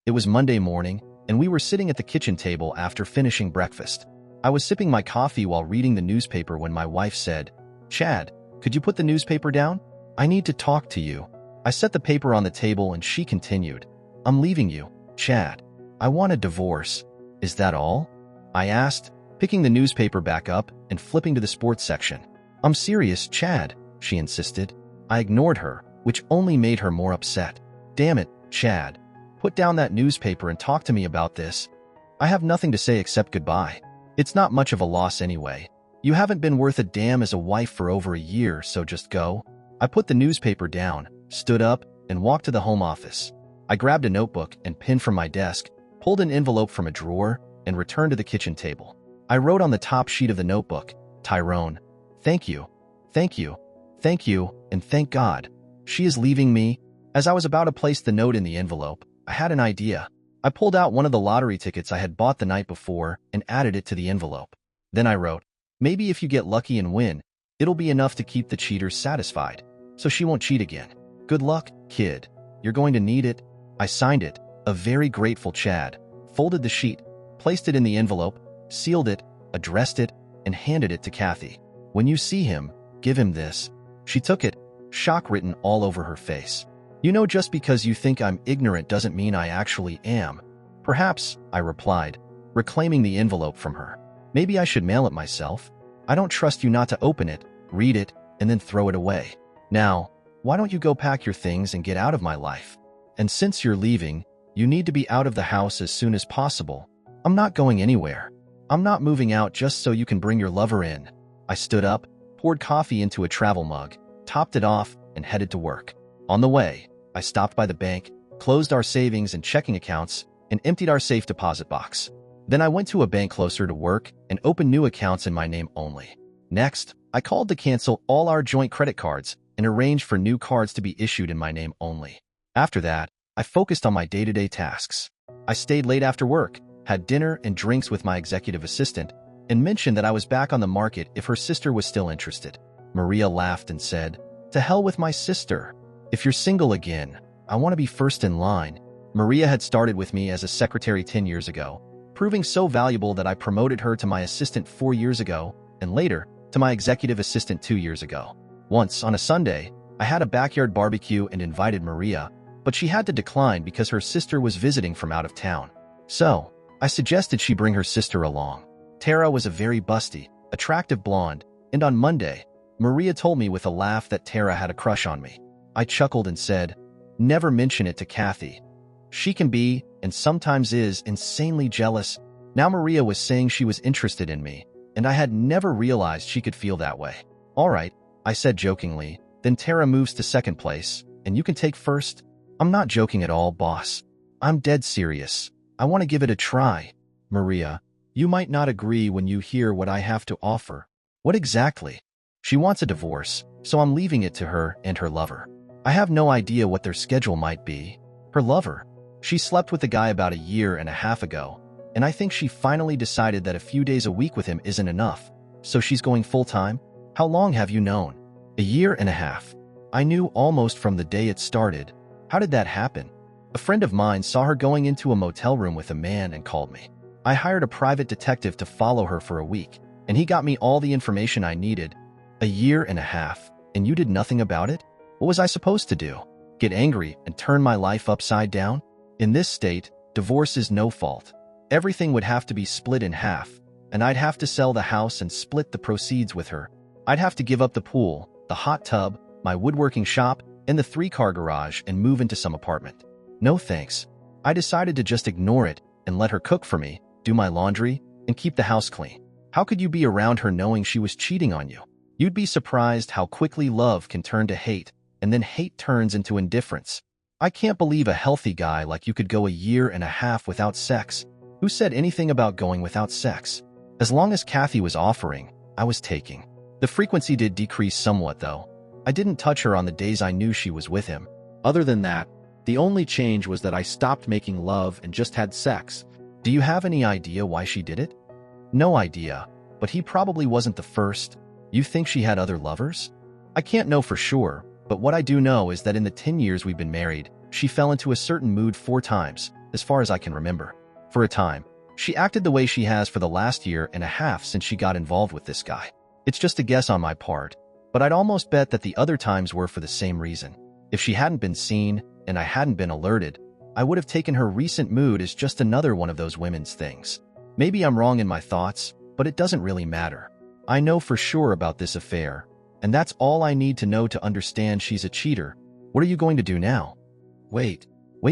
It was Monday morning, and we were sitting at the kitchen table after finishing breakfast. I was sipping my coffee while reading the newspaper when my wife said, "Chad, could you put the newspaper down? I need to talk to you." I set the paper on the table and she continued, "I'm leaving you, Chad. I want a divorce." "Is that all?" I asked, picking the newspaper back up and flipping to the sports section. "I'm serious, Chad," she insisted. I ignored her, which only made her more upset. "Damn it, Chad. Put down that newspaper and talk to me about this. I have nothing to say except goodbye. It's not much of a loss anyway. You haven't been worth a damn as a wife for over a year, so just go." I put the newspaper down, stood up, and walked to the home office. I grabbed a notebook and pen from my desk, pulled an envelope from a drawer, and returned to the kitchen table. I wrote on the top sheet of the notebook, "Tyrone, thank you, thank you, thank you, and thank God. She is leaving me." As I was about to place the note in the envelope, I had an idea. I pulled out one of the lottery tickets I had bought the night before and added it to the envelope. Then I wrote, "Maybe if you get lucky and win, it'll be enough to keep the cheaters satisfied, so she won't cheat again. Good luck, kid. You're going to need it." I signed it, a very grateful Chad, folded the sheet, placed it in the envelope, sealed it, addressed it, and handed it to Kathy. "When you see him, give him this." She took it, shock written all over her face. "You know, just because you think I'm ignorant doesn't mean I actually am." "Perhaps," I replied, reclaiming the envelope from her. "Maybe I should mail it myself. I don't trust you not to open it, read it, and then throw it away. Now, why don't you go pack your things and get out of my life? And since you're leaving, you need to be out of the house as soon as possible." "I'm not going anywhere. I'm not moving out just so you can bring your lover in." I stood up, poured coffee into a travel mug, topped it off, and headed to work. On the way, I stopped by the bank, closed our savings and checking accounts, and emptied our safe deposit box. Then I went to a bank closer to work and opened new accounts in my name only. Next, I called to cancel all our joint credit cards and arranged for new cards to be issued in my name only. After that, I focused on my day-to-day tasks. I stayed late after work, had dinner and drinks with my executive assistant, and mentioned that I was back on the market if her sister was still interested. Maria laughed and said, "To hell with my sister. If you're single again, I want to be first in line." Maria had started with me as a secretary 10 years ago, proving so valuable that I promoted her to my assistant 4 years ago, and later, to my executive assistant 2 years ago. Once, on a Sunday, I had a backyard barbecue and invited Maria, but she had to decline because her sister was visiting from out of town. So, I suggested she bring her sister along. Tara was a very busty, attractive blonde, and on Monday, Maria told me with a laugh that Tara had a crush on me. I chuckled and said, "Never mention it to Kathy. She can be, and sometimes is, insanely jealous." Now Maria was saying she was interested in me, and I had never realized she could feel that way. "All right," I said jokingly, "then Tara moves to second place, and you can take first." "I'm not joking at all, boss. I'm dead serious. I want to give it a try." "Maria, you might not agree when you hear what I have to offer." "What exactly?" "She wants a divorce, so I'm leaving it to her and her lover. I have no idea what their schedule might be." "Her lover? She slept with the guy about a year and a half ago, and I think she finally decided that a few days a week with him isn't enough, so she's going full-time." "How long have you known?" "A year and a half. I knew almost from the day it started." "How did that happen?" "A friend of mine saw her going into a motel room with a man and called me. I hired a private detective to follow her for a week, and he got me all the information I needed." "A year and a half, and you did nothing about it? What was I supposed to do? Get angry and turn my life upside down? In this state, divorce is no fault. Everything would have to be split in half, and I'd have to sell the house and split the proceeds with her. I'd have to give up the pool, the hot tub, my woodworking shop, and the 3-car garage and move into some apartment. No thanks." I decided to just ignore it and let her cook for me, do my laundry, and keep the house clean. How could you be around her knowing she was cheating on you? You'd be surprised how quickly love can turn to hate, and then hate turns into indifference. I can't believe a healthy guy like you could go a year and a half without sex. Who said anything about going without sex? As long as Kathy was offering, I was taking. The frequency did decrease somewhat, though. I didn't touch her on the days I knew she was with him. Other than that, the only change was that I stopped making love and just had sex. Do you have any idea why she did it? No idea, but he probably wasn't the first. You think she had other lovers? I can't know for sure, but what I do know is that in the 10 years we've been married, she fell into a certain mood 4 times, as far as I can remember. For a time, she acted the way she has for the last year and a half since she got involved with this guy. It's just a guess on my part, but I'd almost bet that the other times were for the same reason. If she hadn't been seen and I hadn't been alerted, I would have taken her recent mood as just another one of those women's things. Maybe I'm wrong in my thoughts, but it doesn't really matter. I know for sure about this affair, and that's all I need to know to understand she's a cheater. What are you going to do now? Wait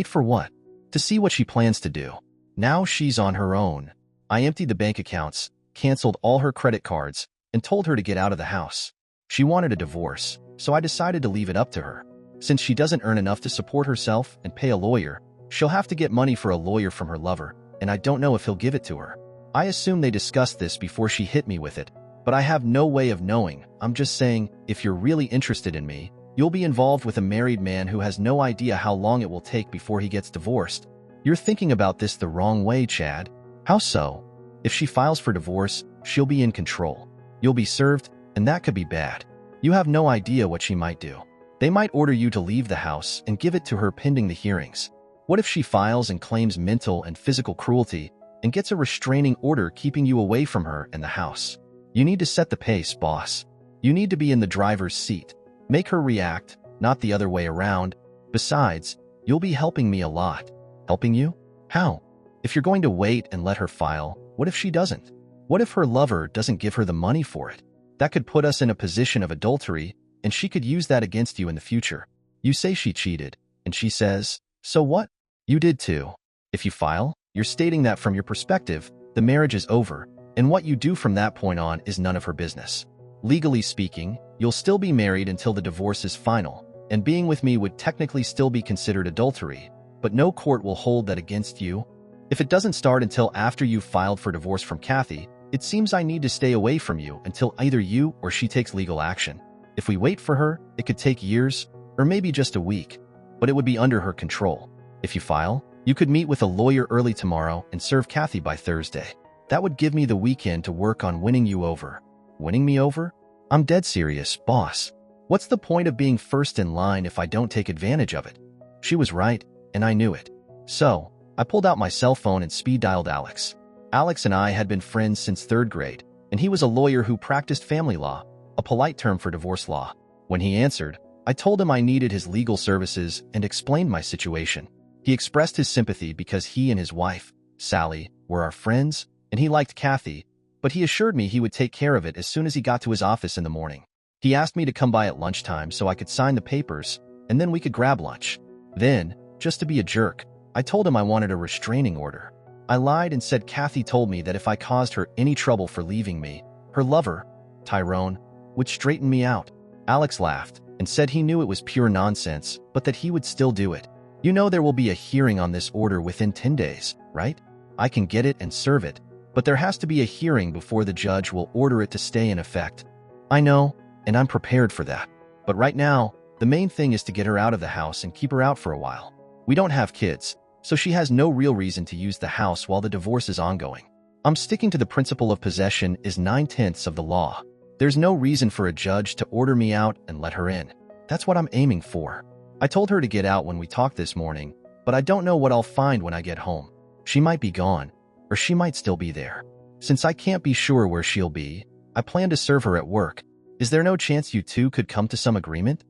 for what? To see what she plans to do. Now she's on her own. I emptied the bank accounts, canceled all her credit cards, and told her to get out of the house. She wanted a divorce, so I decided to leave it up to her. Since she doesn't earn enough to support herself and pay a lawyer, she'll have to get money for a lawyer from her lover, and I don't know if he'll give it to her. I assume they discussed this before she hit me with it, but I have no way of knowing. I'm just saying, if you're really interested in me, you'll be involved with a married man who has no idea how long it will take before he gets divorced. You're thinking about this the wrong way, Chad. How so? If she files for divorce, she'll be in control. You'll be served, and that could be bad. You have no idea what she might do. They might order you to leave the house and give it to her pending the hearings. What if she files and claims mental and physical cruelty and gets a restraining order keeping you away from her and the house? You need to set the pace, boss. You need to be in the driver's seat. Make her react, not the other way around. Besides, you'll be helping me a lot. Helping you? How? If you're going to wait and let her file, what if she doesn't? What if her lover doesn't give her the money for it? That could put us in a position of adultery, and she could use that against you in the future. You say she cheated, and she says, so what? You did too. If you file, you're stating that from your perspective, the marriage is over, and what you do from that point on is none of her business. Legally speaking, you'll still be married until the divorce is final, and being with me would technically still be considered adultery, but no court will hold that against you. If it doesn't start until after you've filed for divorce from Kathy, it seems I need to stay away from you until either you or she takes legal action. If we wait for her, it could take years, or maybe just a week, but it would be under her control. If you file, you could meet with a lawyer early tomorrow and serve Kathy by Thursday. That would give me the weekend to work on winning you over. Winning me over? I'm dead serious, boss. What's the point of being first in line if I don't take advantage of it? She was right, and I knew it. So, I pulled out my cell phone and speed-dialed Alex. Alex and I had been friends since 3rd grade, and he was a lawyer who practiced family law, a polite term for divorce law. When he answered, I told him I needed his legal services and explained my situation. He expressed his sympathy because he and his wife, Sally, were our friends, and he liked Kathy, but he assured me he would take care of it as soon as he got to his office in the morning. He asked me to come by at lunchtime so I could sign the papers, and then we could grab lunch. Then, just to be a jerk, I told him I wanted a restraining order. I lied and said Kathy told me that if I caused her any trouble for leaving me, her lover, Tyrone, would straighten me out. Alex laughed and said he knew it was pure nonsense, but that he would still do it. You know there will be a hearing on this order within 10 days, right? I can get it and serve it, but there has to be a hearing before the judge will order it to stay in effect. I know, and I'm prepared for that. But right now, the main thing is to get her out of the house and keep her out for a while. We don't have kids, so she has no real reason to use the house while the divorce is ongoing. I'm sticking to the principle of possession is 9/10 of the law. There's no reason for a judge to order me out and let her in. That's what I'm aiming for. I told her to get out when we talked this morning, but I don't know what I'll find when I get home. She might be gone, or she might still be there. Since I can't be sure where she'll be, I plan to serve her at work. Is there no chance you two could come to some agreement?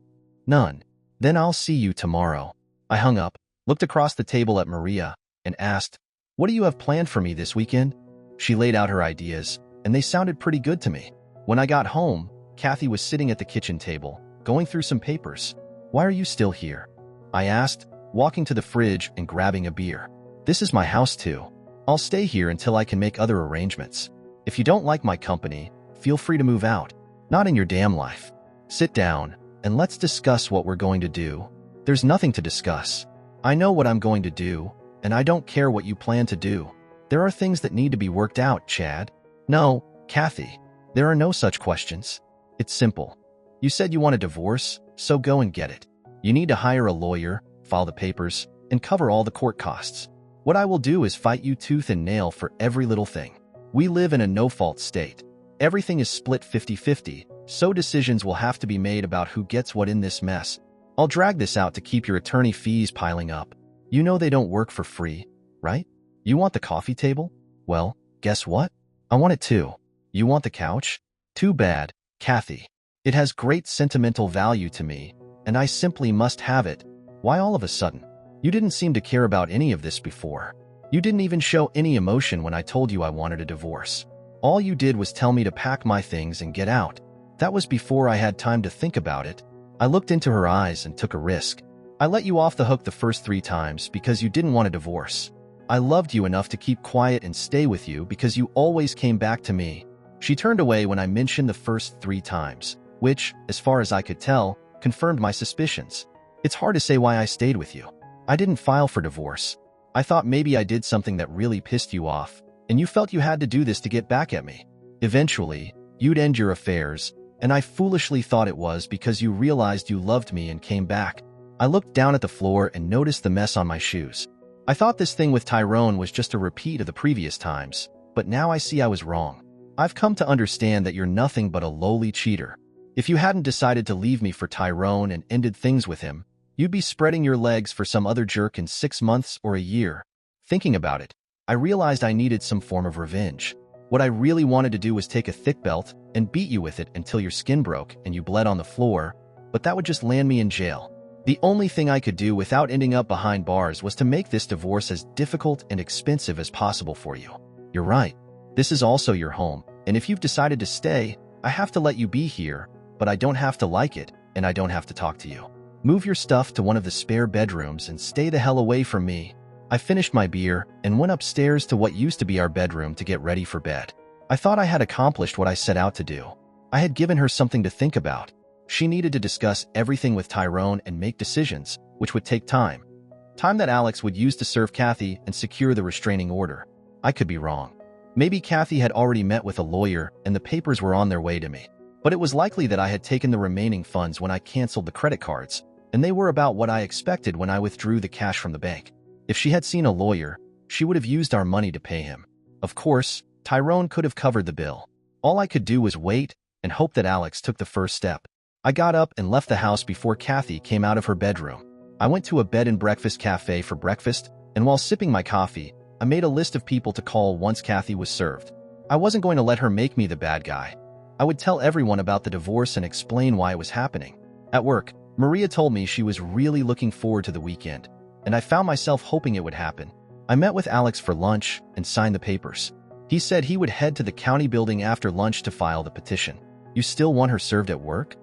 None. Then I'll see you tomorrow. I hung up, looked across the table at Maria, and asked, what do you have planned for me this weekend? She laid out her ideas, and they sounded pretty good to me. When I got home, Kathy was sitting at the kitchen table, going through some papers. Why are you still here? I asked, walking to the fridge and grabbing a beer. This is my house too. I'll stay here until I can make other arrangements. If you don't like my company, feel free to move out. Not in your damn life. Sit down, and let's discuss what we're going to do. There's nothing to discuss. I know what I'm going to do, and I don't care what you plan to do. There are things that need to be worked out, Chad. No, Kathy. There are no such questions. It's simple. You said you want a divorce, so go and get it. You need to hire a lawyer, file the papers, and cover all the court costs. What I will do is fight you tooth and nail for every little thing. We live in a no-fault state. Everything is split 50-50, so decisions will have to be made about who gets what in this mess. I'll drag this out to keep your attorney fees piling up. You know they don't work for free. right? You want the coffee table? Well, guess what? I want it too. You want the couch? Too bad, Kathy. It has great sentimental value to me, and I simply must have it. Why all of a sudden? You didn't seem to care about any of this before. You didn't even show any emotion when I told you I wanted a divorce. All you did was tell me to pack my things and get out. That was before I had time to think about it. I looked into her eyes and took a risk. I let you off the hook the first 3 times because you didn't want a divorce. I loved you enough to keep quiet and stay with you because you always came back to me. She turned away when I mentioned the first 3 times, which, as far as I could tell, confirmed my suspicions. It's hard to say why I stayed with you. I didn't file for divorce. I thought maybe I did something that really pissed you off, and you felt you had to do this to get back at me. Eventually, you'd end your affairs, and I foolishly thought it was because you realized you loved me and came back. I looked down at the floor and noticed the mess on my shoes. I thought this thing with Tyrone was just a repeat of the previous times, but now I see I was wrong. I've come to understand that you're nothing but a lowly cheater. If you hadn't decided to leave me for Tyrone and ended things with him, you'd be spreading your legs for some other jerk in 6 months or a year. Thinking about it, I realized I needed some form of revenge. What I really wanted to do was take a thick belt and beat you with it until your skin broke and you bled on the floor, but that would just land me in jail. The only thing I could do without ending up behind bars was to make this divorce as difficult and expensive as possible for you. You're right. This is also your home, and if you've decided to stay, I have to let you be here, but I don't have to like it, and I don't have to talk to you. Move your stuff to one of the spare bedrooms and stay the hell away from me. I finished my beer and went upstairs to what used to be our bedroom to get ready for bed. I thought I had accomplished what I set out to do. I had given her something to think about. She needed to discuss everything with Tyrone and make decisions, which would take time. Time that Alex would use to serve Kathy and secure the restraining order. I could be wrong. Maybe Kathy had already met with a lawyer and the papers were on their way to me. But it was likely that I had taken the remaining funds when I canceled the credit cards, and they were about what I expected when I withdrew the cash from the bank. If she had seen a lawyer, she would have used our money to pay him. Of course, Tyrone could have covered the bill. All I could do was wait and hope that Alex took the first step. I got up and left the house before Kathy came out of her bedroom. I went to a bed and breakfast cafe for breakfast, and while sipping my coffee, I made a list of people to call once Kathy was served. I wasn't going to let her make me the bad guy. I would tell everyone about the divorce and explain why it was happening. At work, Maria told me she was really looking forward to the weekend, and I found myself hoping it would happen. I met with Alex for lunch and signed the papers. He said he would head to the county building after lunch to file the petition. You still want her served at work?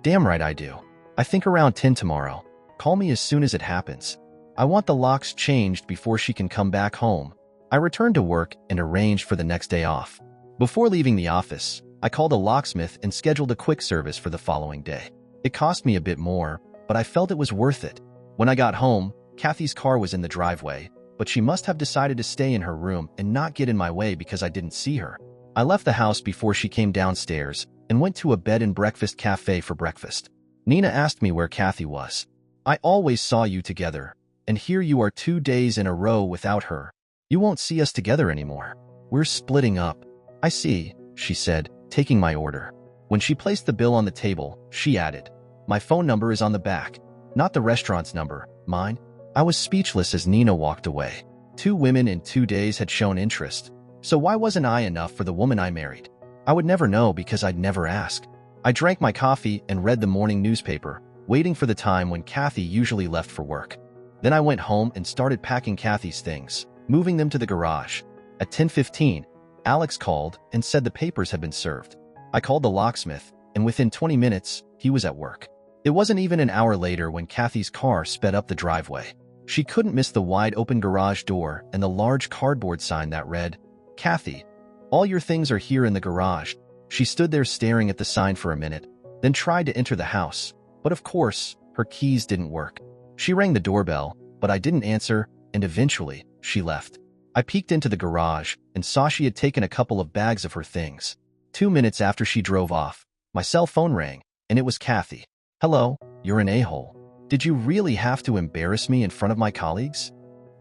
Damn right I do. I think around 10 tomorrow. Call me as soon as it happens. I want the locks changed before she can come back home. I returned to work and arranged for the next day off. Before leaving the office, I called a locksmith and scheduled a quick service for the following day. It cost me a bit more, but I felt it was worth it. When I got home, Kathy's car was in the driveway, but she must have decided to stay in her room and not get in my way because I didn't see her. I left the house before she came downstairs and went to a bed and breakfast cafe for breakfast. Nina asked me where Kathy was. I always saw you together, and here you are 2 days in a row without her. You won't see us together anymore. We're splitting up. I see, she said, taking my order. When she placed the bill on the table, she added, "My phone number is on the back, not the restaurant's number, mine." I was speechless as Nina walked away. 2 women in 2 days had shown interest, so why wasn't I enough for the woman I married? I would never know because I'd never ask. I drank my coffee and read the morning newspaper, waiting for the time when Kathy usually left for work. Then I went home and started packing Kathy's things, moving them to the garage. At 10:15, Alex called and said the papers had been served. I called the locksmith, and within 20 minutes, he was at work. It wasn't even an hour later when Kathy's car sped up the driveway. She couldn't miss the wide-open garage door and the large cardboard sign that read, "Kathy, all your things are here in the garage." She stood there staring at the sign for a minute, then tried to enter the house, but of course, her keys didn't work. She rang the doorbell, but I didn't answer, and eventually, she left. I peeked into the garage and saw she had taken a couple of bags of her things. 2 minutes after she drove off, my cell phone rang, and it was Kathy. "Hello, you're an a-hole. Did you really have to embarrass me in front of my colleagues?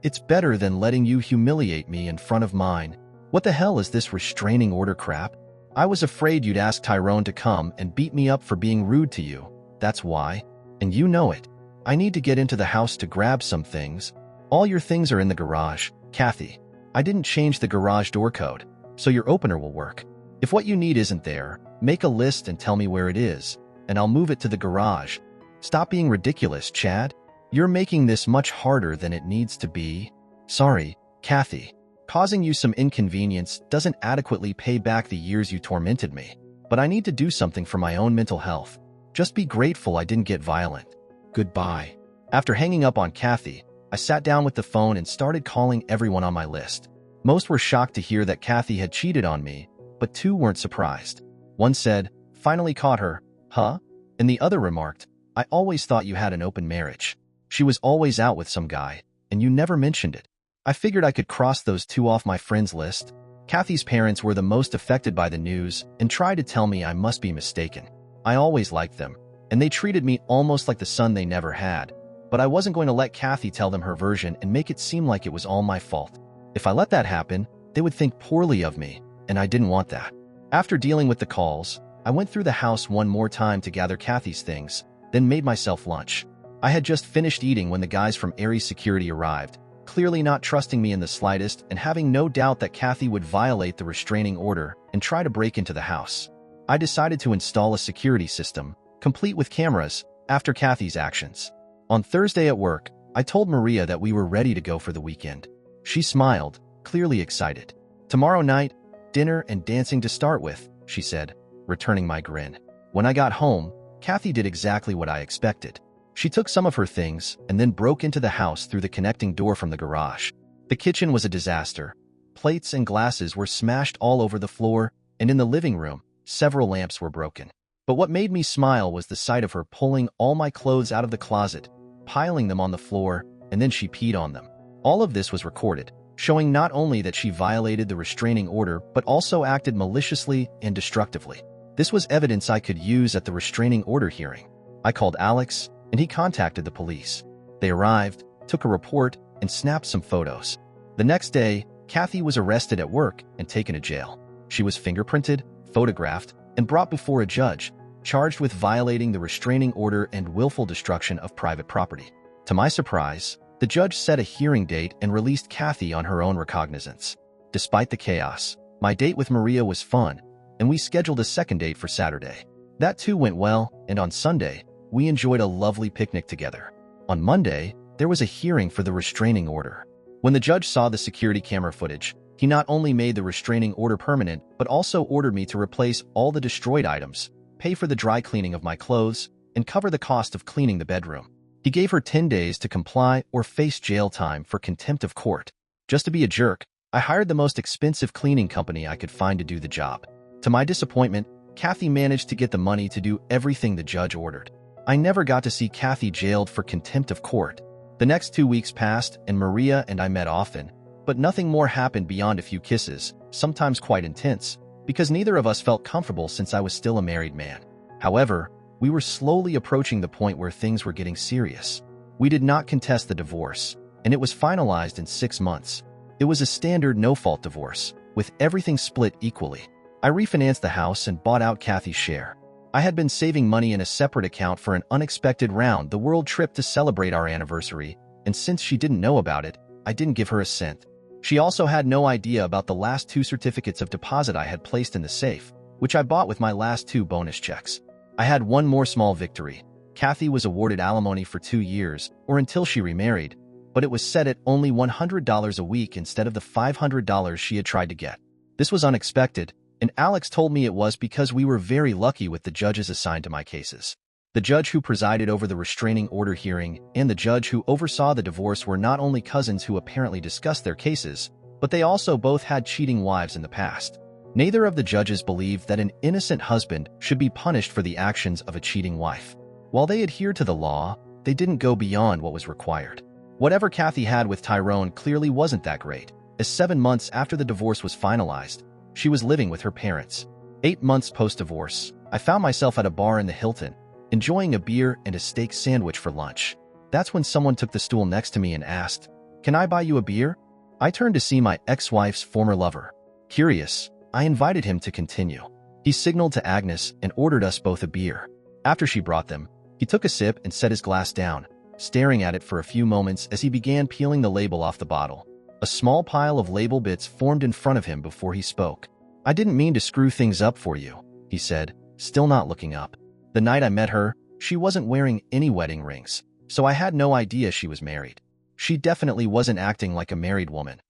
It's better than letting you humiliate me in front of mine. What the hell is this restraining order crap? I was afraid you'd ask Tyrone to come and beat me up for being rude to you. That's why. And you know it. I need to get into the house to grab some things. All your things are in the garage. Kathy, I didn't change the garage door code, so your opener will work. If what you need isn't there, make a list and tell me where it is, and I'll move it to the garage. Stop being ridiculous, Chad. You're making this much harder than it needs to be. Sorry, Kathy. Causing you some inconvenience doesn't adequately pay back the years you tormented me, but I need to do something for my own mental health. Just be grateful I didn't get violent. Goodbye. After hanging up on Kathy, I sat down with the phone and started calling everyone on my list. Most were shocked to hear that Kathy had cheated on me, but 2 weren't surprised. One said, "Finally caught her, huh?" And the other remarked, "I always thought you had an open marriage. She was always out with some guy, and you never mentioned it." I figured I could cross those 2 off my friends list. Kathy's parents were the most affected by the news and tried to tell me I must be mistaken. I always liked them, and they treated me almost like the son they never had. But I wasn't going to let Kathy tell them her version and make it seem like it was all my fault. If I let that happen, they would think poorly of me, and I didn't want that. After dealing with the calls, I went through the house one more time to gather Kathy's things, then made myself lunch. I had just finished eating when the guys from Aries Security arrived, clearly not trusting me in the slightest and having no doubt that Kathy would violate the restraining order and try to break into the house. I decided to install a security system, complete with cameras, after Kathy's actions. On Thursday at work, I told Maria that we were ready to go for the weekend. She smiled, clearly excited. "Tomorrow night, dinner and dancing to start with," she said, returning my grin. When I got home, Kathy did exactly what I expected. She took some of her things and then broke into the house through the connecting door from the garage. The kitchen was a disaster. Plates and glasses were smashed all over the floor, and in the living room, several lamps were broken. But what made me smile was the sight of her pulling all my clothes out of the closet, piling them on the floor, and then she peed on them. All of this was recorded, showing not only that she violated the restraining order but also acted maliciously and destructively. This was evidence I could use at the restraining order hearing. I called Alex, and he contacted the police. They arrived, took a report, and snapped some photos. The next day, Kathy was arrested at work and taken to jail. She was fingerprinted, photographed, and brought before a judge, charged with violating the restraining order and willful destruction of private property. To my surprise, the judge set a hearing date and released Kathy on her own recognizance. Despite the chaos, my date with Maria was fun, and we scheduled a second date for Saturday. That too went well, and on Sunday, we enjoyed a lovely picnic together. On Monday, there was a hearing for the restraining order. When the judge saw the security camera footage, he not only made the restraining order permanent, but also ordered me to replace all the destroyed items, pay for the dry cleaning of my clothes, and cover the cost of cleaning the bedroom. He gave her 10 days to comply or face jail time for contempt of court. Just to be a jerk, I hired the most expensive cleaning company I could find to do the job. To my disappointment, Kathy managed to get the money to do everything the judge ordered. I never got to see Kathy jailed for contempt of court. The next 2 weeks passed, and Maria and I met often, but nothing more happened beyond a few kisses, sometimes quite intense, because neither of us felt comfortable since I was still a married man. However, we were slowly approaching the point where things were getting serious. We did not contest the divorce, and it was finalized in 6 months. It was a standard no-fault divorce, with everything split equally. I refinanced the house and bought out Kathy's share. I had been saving money in a separate account for an unexpected round-the-world trip to celebrate our anniversary, and since she didn't know about it, I didn't give her a cent. She also had no idea about the last 2 certificates of deposit I had placed in the safe, which I bought with my last 2 bonus checks. I had one more small victory. Kathy was awarded alimony for 2 years, or until she remarried, but it was set at only $100 a week instead of the $500 she had tried to get. This was unexpected, and Alex told me it was because we were very lucky with the judges assigned to my cases. The judge who presided over the restraining order hearing and the judge who oversaw the divorce were not only cousins who apparently discussed their cases, but they also both had cheating wives in the past. Neither of the judges believed that an innocent husband should be punished for the actions of a cheating wife. While they adhered to the law, they didn't go beyond what was required. Whatever Kathy had with Tyrone clearly wasn't that great, as 7 months after the divorce was finalized, she was living with her parents. 8 months post-divorce, I found myself at a bar in the Hilton, enjoying a beer and a steak sandwich for lunch. That's when someone took the stool next to me and asked, "Can I buy you a beer?" I turned to see my ex-wife's former lover. Curious, I invited him to continue. He signaled to Agnes and ordered us both a beer. After she brought them, he took a sip and set his glass down, staring at it for a few moments as he began peeling the label off the bottle. A small pile of label bits formed in front of him before he spoke. "I didn't mean to screw things up for you," he said, still not looking up. "The night I met her, she wasn't wearing any wedding rings, so I had no idea she was married. She definitely wasn't acting like a married woman.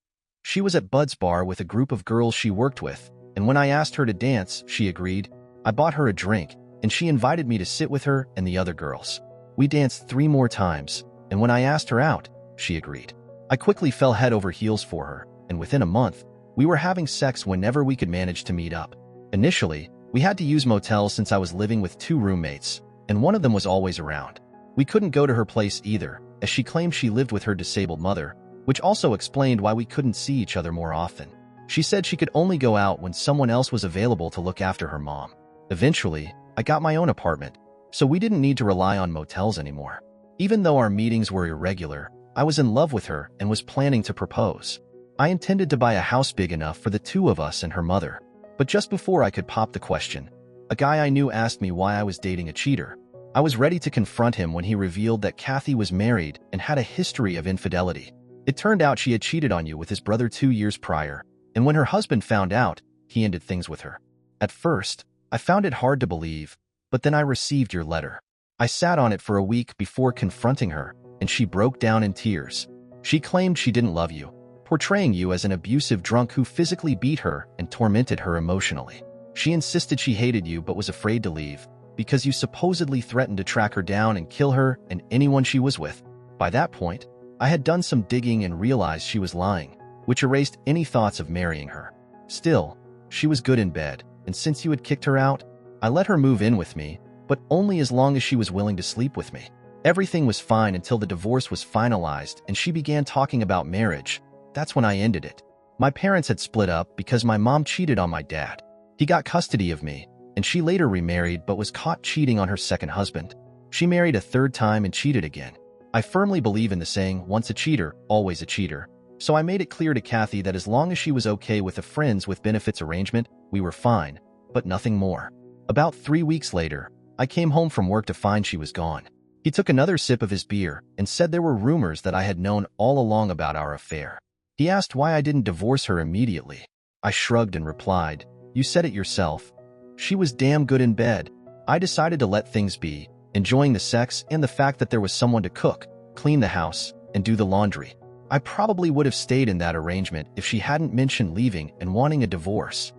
She was at Bud's bar with a group of girls she worked with, and when I asked her to dance, she agreed. I bought her a drink, and she invited me to sit with her and the other girls. We danced 3 more times, and when I asked her out, she agreed. I quickly fell head over heels for her, and within a month, we were having sex whenever we could manage to meet up. Initially, we had to use motels since I was living with 2 roommates, and one of them was always around. We couldn't go to her place either, as she claimed she lived with her disabled mother, which also explained why we couldn't see each other more often. She said she could only go out when someone else was available to look after her mom. Eventually, I got my own apartment, so we didn't need to rely on motels anymore. Even though our meetings were irregular, I was in love with her and was planning to propose. I intended to buy a house big enough for the 2 of us and her mother. But just before I could pop the question, a guy I knew asked me why I was dating a cheater. I was ready to confront him when he revealed that Kathy was married and had a history of infidelity. It turned out she had cheated on you with his brother 2 years prior, and when her husband found out, he ended things with her. At first, I found it hard to believe, but then I received your letter. I sat on it for a week before confronting her, and she broke down in tears. She claimed she didn't love you, portraying you as an abusive drunk who physically beat her and tormented her emotionally. She insisted she hated you but was afraid to leave, because you supposedly threatened to track her down and kill her and anyone she was with. By that point, I had done some digging and realized she was lying, which erased any thoughts of marrying her. Still, she was good in bed, and since you had kicked her out, I let her move in with me, but only as long as she was willing to sleep with me. Everything was fine until the divorce was finalized and she began talking about marriage. That's when I ended it. My parents had split up because my mom cheated on my dad. He got custody of me, and she later remarried but was caught cheating on her second husband. She married a 3rd time and cheated again. I firmly believe in the saying, once a cheater, always a cheater. So I made it clear to Kathy that as long as she was okay with a friends with benefits arrangement, we were fine, but nothing more. About 3 weeks later, I came home from work to find she was gone. He took another sip of his beer and said there were rumors that I had known all along about our affair. He asked why I didn't divorce her immediately. I shrugged and replied, "You said it yourself. She was damn good in bed." I decided to let things be, enjoying the sex and the fact that there was someone to cook, clean the house, and do the laundry. I probably would have stayed in that arrangement if she hadn't mentioned leaving and wanting a divorce.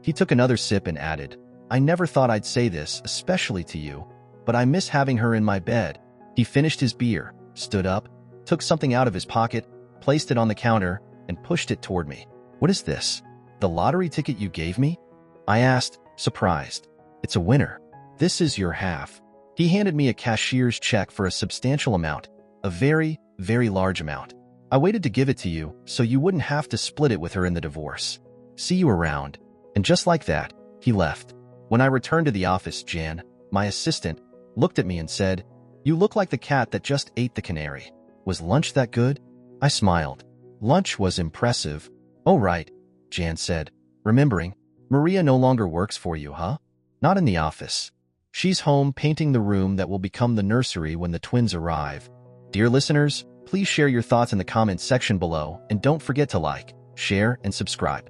He took another sip and added, "I never thought I'd say this, especially to you, but I miss having her in my bed." He finished his beer, stood up, took something out of his pocket, placed it on the counter, and pushed it toward me. "What is this? The lottery ticket you gave me?" I asked, surprised. "It's a winner. This is your half." He handed me a cashier's check for a substantial amount, a very, very large amount. "I waited to give it to you so you wouldn't have to split it with her in the divorce. See you around." And just like that, he left. When I returned to the office, Jan, my assistant, looked at me and said, "You look like the cat that just ate the canary. Was lunch that good?" I smiled. "Lunch was impressive." "Oh right," Jan said, remembering. "Maria no longer works for you, huh?" "Not in the office. She's home painting the room that will become the nursery when the twins arrive." Dear listeners, please share your thoughts in the comments section below and don't forget to like, share, and subscribe.